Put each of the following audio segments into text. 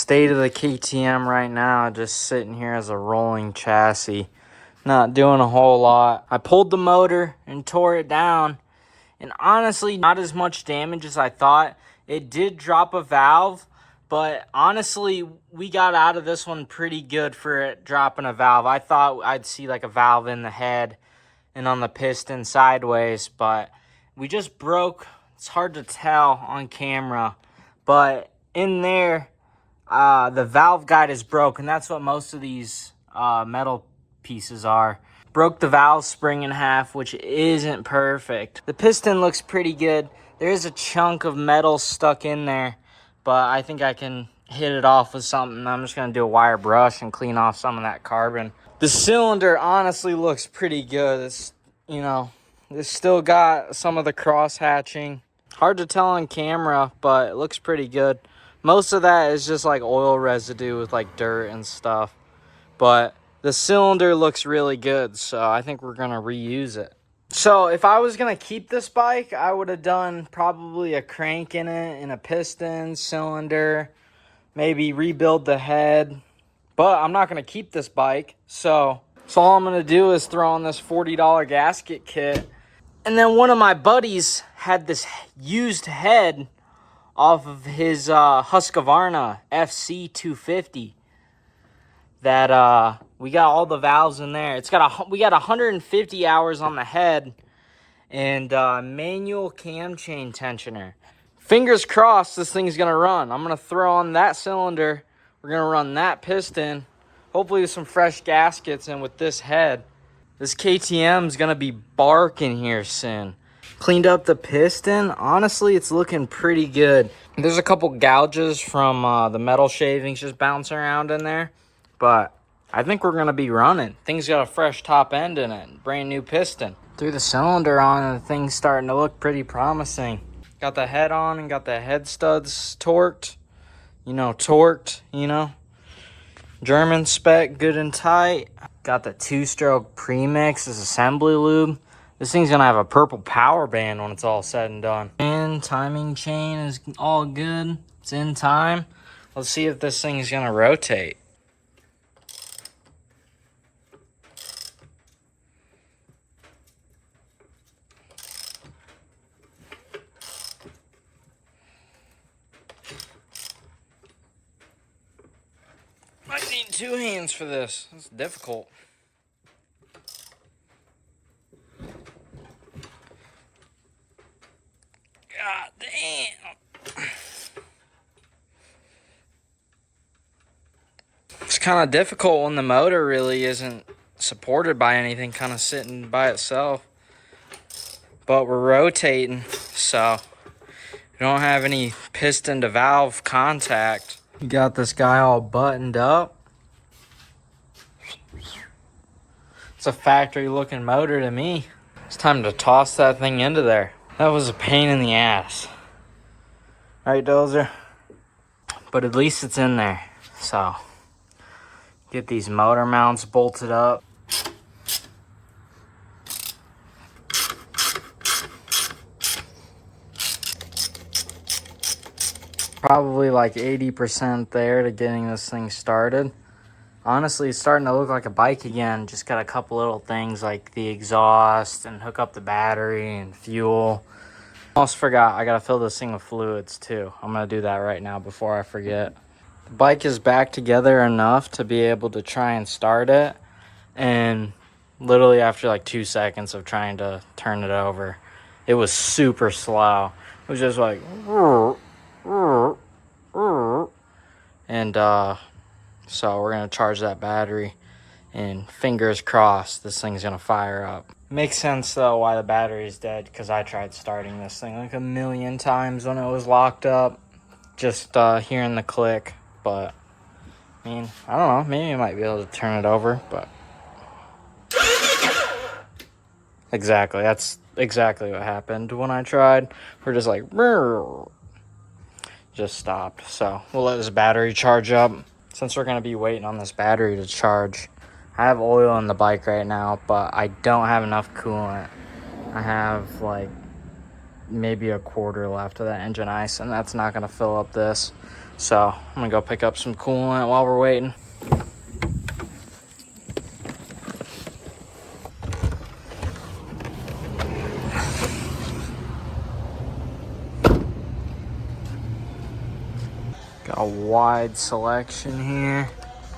State of the KTM right now, just sitting here as a rolling chassis. Not doing a whole lot. I pulled the motor and tore it down. And honestly, not as much damage as I thought. It did drop a valve. But honestly, we got out of this one pretty good for it dropping a valve. I thought I'd see like a valve in the head and on the piston sideways. But we just broke. It's hard to tell on camera. But in there, the valve guide is broken. That's what most of these metal pieces are. Broke the valve spring in half, which isn't perfect. The piston looks pretty good. There is a chunk of metal stuck in there, but I think I can hit it off with something. I'm just gonna do a wire brush and clean off some of that carbon. The cylinder honestly looks pretty good. It's still got some of the cross hatching. Hard to tell on camera, but it looks pretty good. Most of that is just like oil residue with like dirt and stuff. But the cylinder looks really good, so I think we're gonna reuse it. So if I was gonna keep this bike, I would have done probably a crank in it and a piston, cylinder, maybe rebuild the head. But I'm not gonna keep this bike, so all I'm gonna do is throw on this $40 gasket kit. And then one of my buddies had this used head off of his Husqvarna FC 250 that we got all the valves in there. We got 150 hours on the head and manual cam chain tensioner. Fingers crossed this thing's gonna run. I'm gonna throw on that cylinder. We're gonna run that piston, hopefully with some fresh gaskets and with this head. This KTM's gonna be barking here soon. Cleaned up the piston. Honestly, it's looking pretty good. There's a couple gouges from the metal shavings just bouncing around in there. But I think we're going to be running. Thing's got a fresh top end in it. Brand new piston. Threw the cylinder on and the thing's starting to look pretty promising. Got the head on and got the head studs torqued. German spec, good and tight. Got the 2-stroke premix as assembly lube. This thing's going to have a purple power band when it's all said and done. And timing chain is all good. It's in time. Let's see if this thing's going to rotate. I need 2 hands for this. It's difficult. God damn. It's kind of difficult when the motor really isn't supported by anything, kind of sitting by itself. But we're rotating, so we don't have any piston to valve contact. You got this guy all buttoned up. It's a factory looking motor to me. It's time to toss that thing into there. That was a pain in the ass. Right, Dozer? But at least it's in there. So, get these motor mounts bolted up. Probably like 80% there to getting this thing started. Honestly, it's starting to look like a bike again. Just got a couple little things like the exhaust and hook up the battery and fuel. Almost forgot, I gotta fill this thing with fluids too. I'm gonna do that right now before I forget. The bike is back together enough to be able to try and start it. And literally after like 2 seconds of trying to turn it over, it was super slow. It was just like... And so we're gonna charge that battery and fingers crossed this thing's gonna fire up. Makes sense though why the battery's dead, because I tried starting this thing like a million times when it was locked up, just hearing the click. But I mean, I don't know, maybe I might be able to turn it over. But exactly, that's exactly what happened when I tried. We're just like just stopped. So we'll let this battery charge up. Since we're going to be waiting on this battery to charge, I have oil in the bike right now, but I don't have enough coolant. I have like maybe a quarter left of that engine ice, and that's not going to fill up this. So I'm gonna go pick up some coolant while we're waiting. Got a wide selection here.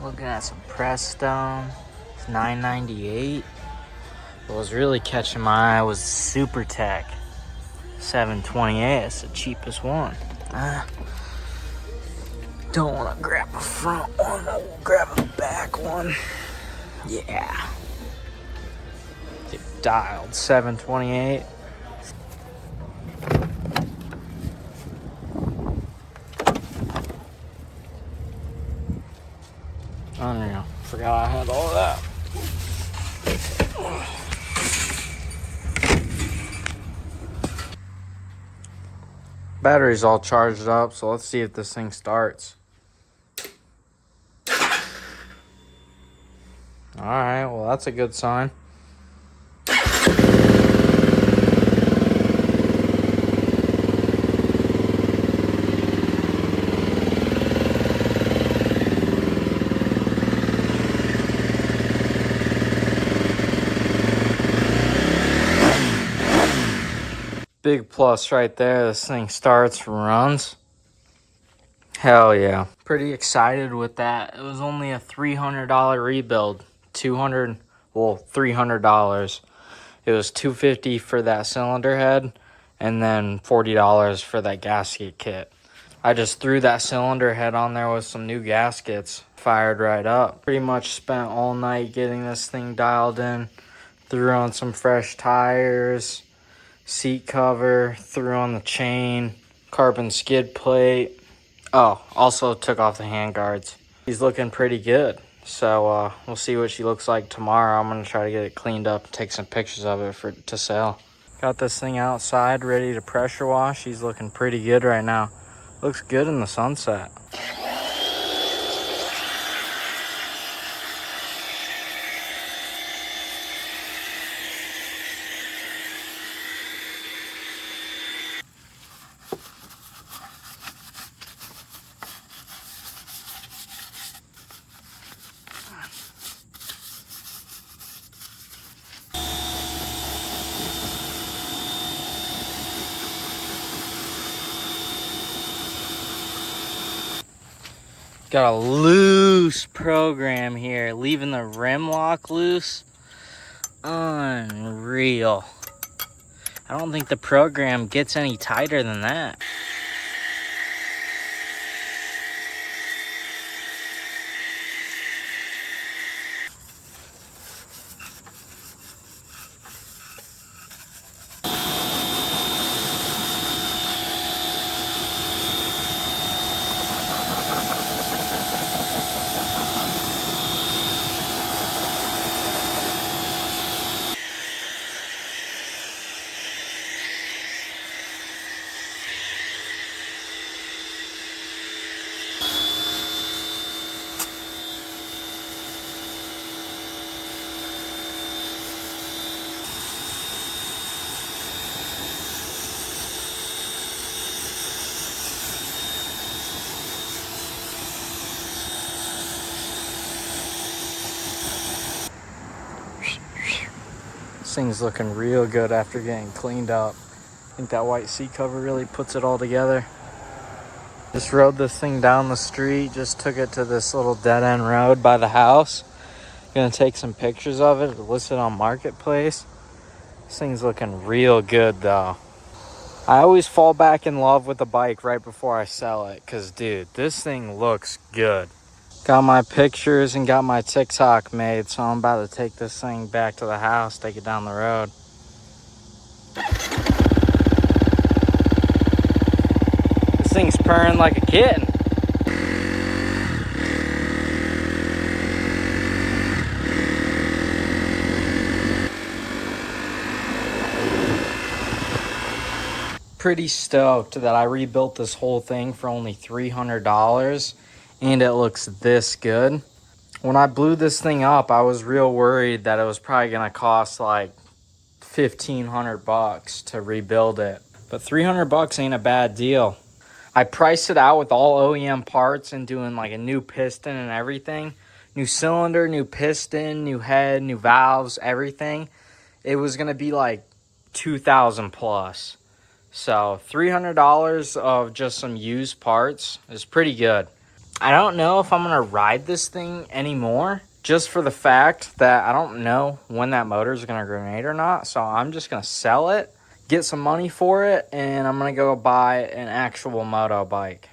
Looking at some Prestone. It's $9.98. What was really catching my eye was Super Tech $7.28. It's the cheapest one. Don't want to grab a front one. We'll grab a back one. Yeah. Get dialed $7.28. Unreal. Forgot I had all of that. Battery's all charged up, so let's see if this thing starts. Alright, well that's a good sign. Big plus right there. This thing starts, runs. Hell yeah. Pretty excited with that. It was only a $300 rebuild. $300. It was $250 for that cylinder head and then $40 for that gasket kit. I just threw that cylinder head on there with some new gaskets. Fired right up. Pretty much spent all night getting this thing dialed in. Threw on some fresh tires, seat cover, threw on the chain, carbon skid plate. Oh, also took off the handguards. He's looking pretty good. So we'll see what she looks like tomorrow. I'm gonna try to get it cleaned up, take some pictures of it to sell. Got this thing outside ready to pressure wash. He's looking pretty good right now. Looks good in the sunset. Got a loose program here, leaving the rim lock loose. Unreal. I don't think the program gets any tighter than that. This thing's looking real good after getting cleaned up. I think that white seat cover really puts it all together. Just rode this thing down the street, just took it to this little dead end road by the house. Gonna take some pictures of it, list it on Marketplace. This thing's looking real good though. I always fall back in love with the bike right before I sell it, cause dude, this thing looks good. Got my pictures and got my TikTok made, so I'm about to take this thing back to the house, take it down the road. This thing's purring like a kitten. Pretty stoked that I rebuilt this whole thing for only $300 and it looks this good. When I blew this thing up, I was real worried that it was probably gonna cost like $1,500 to rebuild it. But $300 ain't a bad deal. I priced it out with all OEM parts and doing like a new piston and everything. New cylinder, new piston, new head, new valves, everything. It was going to be like 2,000 plus. So $300 of just some used parts is pretty good. I don't know if I'm going to ride this thing anymore, just for the fact that I don't know when that motor is going to grenade or not. So I'm just going to sell it, get some money for it, and I'm going to go buy an actual moto bike.